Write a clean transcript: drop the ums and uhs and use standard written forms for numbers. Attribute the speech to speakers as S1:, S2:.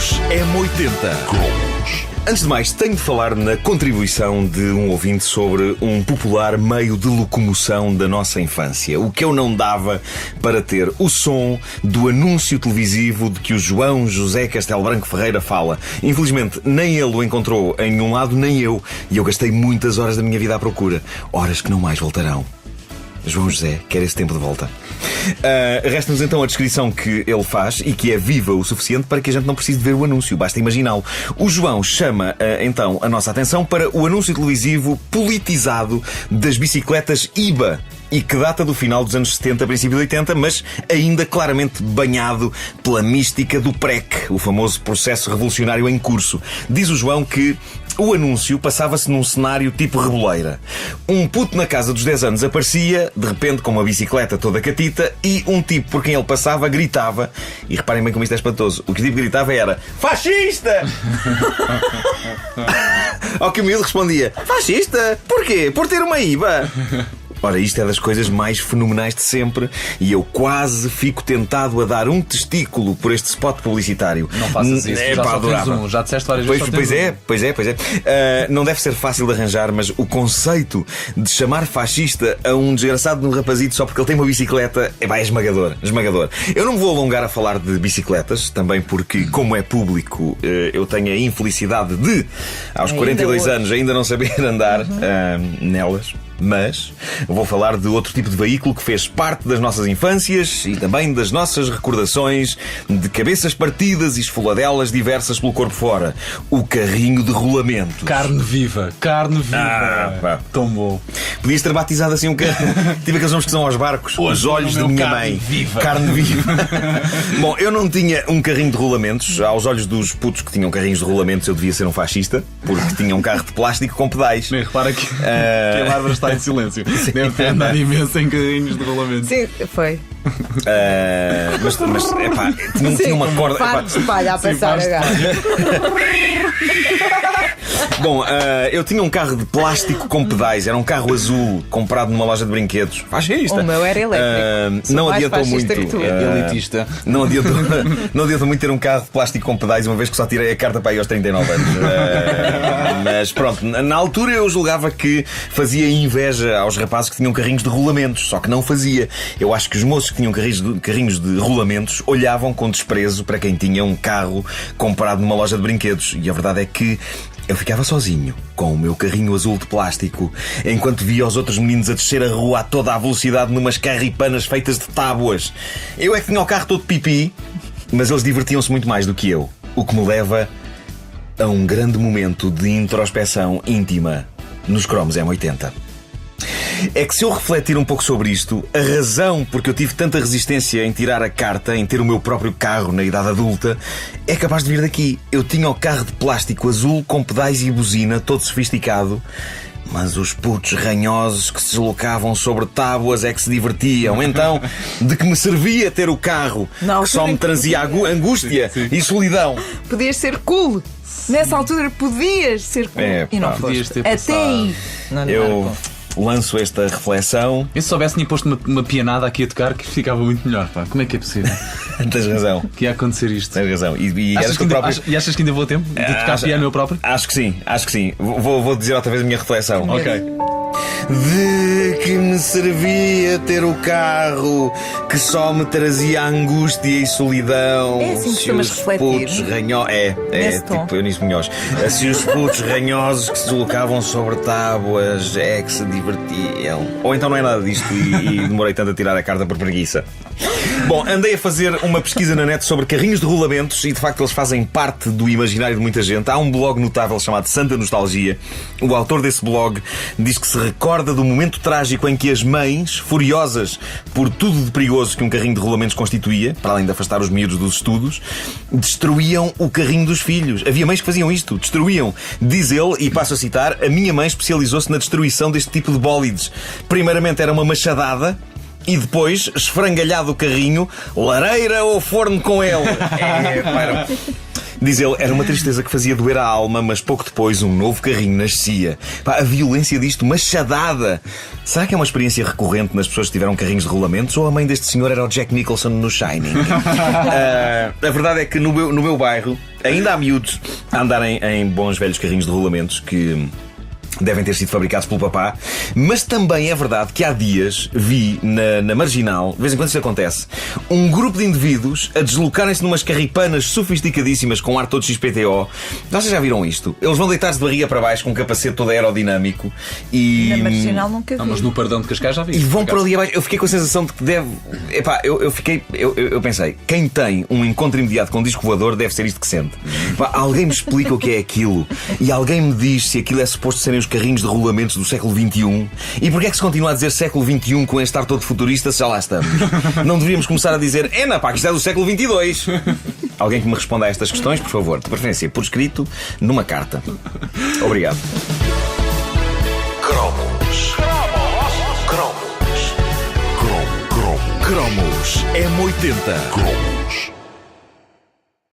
S1: Cromos M80. Antes de mais, tenho de falar na contribuição de um ouvinte sobre um popular meio de locomoção da nossa infância. O que eu não dava para ter o som do anúncio televisivo de que o João José Castelo Branco Ferreira fala. Infelizmente, nem ele o encontrou em nenhum lado, nem eu. E eu gastei muitas horas da minha vida à procura. Horas que não mais voltarão. João José quer esse tempo de volta. Resta-nos então a descrição que ele faz e que é viva o suficiente para que a gente não precise de ver o anúncio, basta imaginá-lo. O João chama então a nossa atenção para o anúncio televisivo politizado das bicicletas IBA, e que data do final dos anos 70, princípio de 80, mas ainda claramente banhado pela mística do PREC, o famoso processo revolucionário em curso. Diz o João que o anúncio passava-se num cenário tipo Reboleira. Um puto na casa dos 10 anos aparecia, de repente com uma bicicleta toda catita, e um tipo por quem ele passava gritava, e reparem bem como isto é espantoso, o que o tipo gritava era: fascista! Ao que o miúdo respondia: fascista? Porquê? Por ter uma IBA? Ora, isto é das coisas mais fenomenais de sempre e eu quase fico tentado a dar um testículo por este spot publicitário.
S2: Não faças isso, já só tens um. Já disseste várias vezes.
S1: Pois é. Não deve ser fácil de arranjar, mas o conceito de chamar fascista a um desgraçado de um rapazito só porque ele tem uma bicicleta é esmagador. Eu não vou alongar a falar de bicicletas, também porque, como é público, eu tenho a infelicidade de, aos 42 anos, ainda não saber andar nelas. Mas vou falar de outro tipo de veículo que fez parte das nossas infâncias e também das nossas recordações de cabeças partidas e esfoladelas diversas pelo corpo fora. O carrinho de rolamento.
S2: Carne viva. Tão bom.
S1: Podias ter batizado assim um carro. Tive aqueles nomes que são aos barcos. Os olhos da minha mãe. Carne viva. Bom, eu não tinha um carrinho de rolamentos. Aos olhos dos putos que tinham carrinhos de rolamentos, eu devia ser um fascista, porque tinha um carro de plástico com pedais.
S2: Bem, repara que a Bárbara está em silêncio. Deve ter andado imenso em carrinhos de rolamento.
S3: Sim, foi.
S1: Mas tinha uma corda.
S3: Fartos de palha a passar agora.
S1: Bom, eu tinha um carro de plástico com pedais. Era um carro azul comprado numa loja de brinquedos. Fascista.
S3: O meu era elétrico.
S1: Não adiantou muito.
S2: Elitista.
S1: Não adiantou muito ter um carro de plástico com pedais, uma vez que só tirei a carta para aí aos 39 anos. Mas pronto, na altura eu julgava que fazia inveja aos rapazes que tinham carrinhos de rolamentos. Só que não fazia. Eu acho que os moços que tinham carrinhos de rolamentos olhavam com desprezo para quem tinha um carro comprado numa loja de brinquedos. E a verdade é que eu ficava sozinho, com o meu carrinho azul de plástico, enquanto via os outros meninos a descer a rua a toda a velocidade numas carripanas feitas de tábuas. Eu é que tinha o carro todo pipi, mas eles divertiam-se muito mais do que eu. O que me leva a um grande momento de introspeção íntima nos Cromos M80. É que se eu refletir um pouco sobre isto, a razão porque eu tive tanta resistência em tirar a carta, em ter o meu próprio carro na idade adulta, é capaz de vir daqui. Eu tinha o carro de plástico azul com pedais e buzina, todo sofisticado, mas os putos ranhosos que se deslocavam sobre tábuas é que se divertiam. Então, de que me servia ter o carro que só me trazia angústia e solidão?
S3: Podias ser cool. Nessa altura podias ser cool. E não foste. Até aí.
S1: Eu lanço esta reflexão.
S2: E se soubesse, tinha posto uma pianada aqui a tocar que ficava muito melhor, pá. Como é que é possível?
S1: Tens razão.
S2: Que ia acontecer isto.
S1: Tens razão. E
S2: achas que ainda vou a tempo de tocar piano eu próprio?
S1: Acho que sim. Vou dizer outra vez a minha reflexão.
S2: Ok.
S1: De que me servia ter o carro que só me trazia angústia e solidão?
S3: É assim que costumas refletir.
S1: Putos ranhosos. Tipo Eunice Munhoz. Se os putos ranhosos que se deslocavam sobre tábuas é que se divertiam. Ou então não é nada disto e demorei tanto a tirar a carta por preguiça. Bom, andei a fazer uma pesquisa na net sobre carrinhos de rolamentos e de facto eles fazem parte do imaginário de muita gente. Há um blog notável chamado Santa Nostalgia. O autor desse blog diz que se recorda do momento trágico em que as mães, furiosas por tudo de perigoso que um carrinho de rolamentos constituía, para além de afastar os miúdos dos estudos, destruíam o carrinho dos filhos. Havia mães que faziam isto, destruíam. Diz ele, e passo a citar: a minha mãe especializou-se na destruição deste tipo de bólides. Primeiramente era uma machadada, e depois, esfrangalhado o carrinho, lareira ou forno com ele. Diz ele, era uma tristeza que fazia doer a alma, mas pouco depois um novo carrinho nascia. Pá, a violência disto, machadada. Será que é uma experiência recorrente nas pessoas que tiveram carrinhos de rolamentos? Ou a mãe deste senhor era o Jack Nicholson no Shining? A verdade é que no meu bairro ainda há miúdos a andarem em bons velhos carrinhos de rolamentos que devem ter sido fabricados pelo papá. Mas também é verdade que há dias vi na Marginal, de vez em quando isso acontece, um grupo de indivíduos a deslocarem-se numas carripanas sofisticadíssimas com ar todo XPTO. Vocês já viram isto? Eles vão deitar-se de barriga para baixo com um capacete todo aerodinâmico e...
S3: Na Marginal nunca vi.
S2: Mas no Pardão de Cascais já vi.
S1: E vão para ali abaixo. Eu fiquei com a sensação de que deve... Epá, eu pensei, quem tem um encontro imediato com um disco voador deve ser isto que sente. Epá, alguém me explica o que é aquilo e alguém me diz se aquilo é suposto serem os carrinhos de rolamentos do século XXI. E porquê é que se continua a dizer século XXI com este ar todo futurista se já lá estamos? Não deveríamos começar a dizer pá, que isto é do século XXII. Alguém que me responda a estas questões, por favor, de preferência por escrito, numa carta. Obrigado.
S4: Cromos. Cromos. Cromos. M80. Cromos.